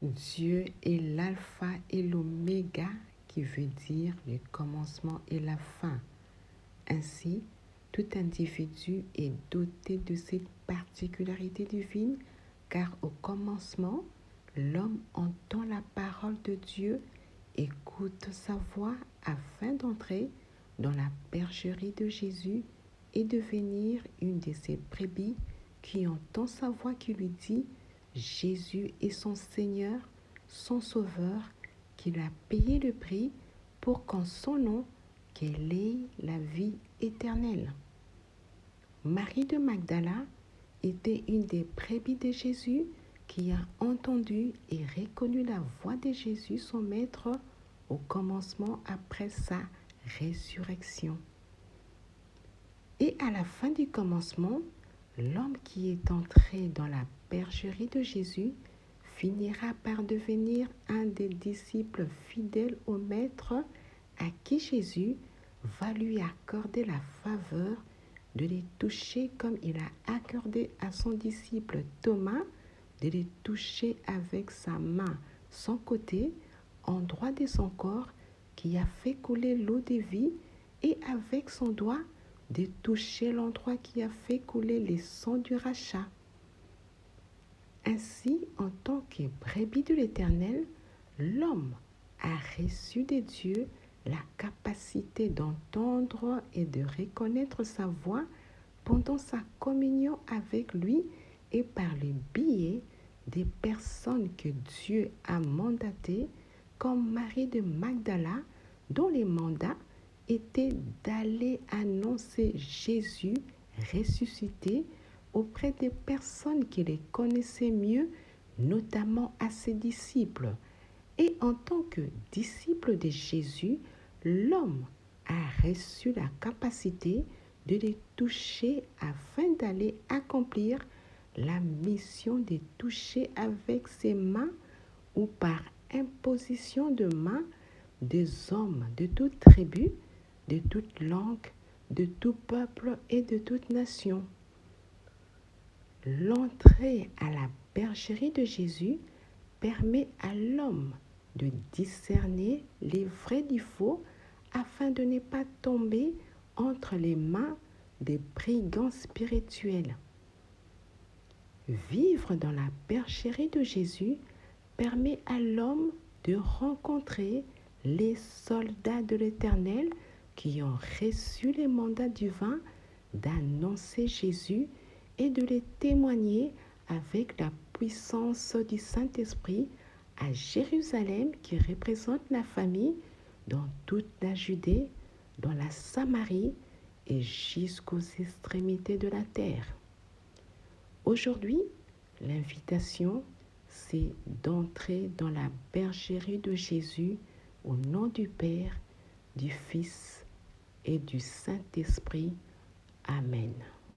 Dieu est l'alpha et l'oméga, qui veut dire le commencement et la fin. Ainsi, tout individu est doté de cette particularité divine, car au commencement, l'homme entend la parole de Dieu, écoute sa voix afin d'entrer dans la bergerie de Jésus et devenir une de ses brebis qui entend sa voix qui lui dit « Jésus est son Seigneur, son Sauveur, qu'il a payé le prix pour qu'en son nom, qu'elle ait la vie éternelle. » Marie de Magdala était une des brebis de Jésus qui a entendu et reconnu la voix de Jésus, son maître, au commencement après sa résurrection. Et à la fin du commencement, l'homme qui est entré dans la bergerie de Jésus finira par devenir un des disciples fidèles au Maître, à qui Jésus va lui accorder la faveur de les toucher comme il a accordé à son disciple Thomas de les toucher avec sa main, son côté, endroit de son corps qui a fait couler l'eau de vie, et avec son doigt de toucher l'endroit qui a fait couler le sang du rachat. Ainsi, en tant que brebis de l'Éternel, l'homme a reçu de Dieu la capacité d'entendre et de reconnaître sa voix pendant sa communion avec lui et par le biais des personnes que Dieu a mandatées, comme Marie de Magdala, dont les mandats était d'aller annoncer Jésus ressuscité auprès des personnes qui les connaissaient mieux, notamment à ses disciples. Et en tant que disciple de Jésus, l'homme a reçu la capacité de les toucher afin d'aller accomplir la mission de toucher avec ses mains ou par imposition de main des hommes de toute tribu, de toute langue, de tout peuple et de toute nation. L'entrée à la bergerie de Jésus permet à l'homme de discerner les vrais du faux afin de ne pas tomber entre les mains des brigands spirituels. Vivre dans la bergerie de Jésus permet à l'homme de rencontrer les soldats de l'Éternel qui ont reçu les mandats divins d'annoncer Jésus et de les témoigner avec la puissance du Saint-Esprit à Jérusalem, qui représente la famille, dans toute la Judée, dans la Samarie et jusqu'aux extrémités de la terre. Aujourd'hui, l'invitation, c'est d'entrer dans la bergerie de Jésus au nom du Père, du Fils et du Saint-Esprit. Amen.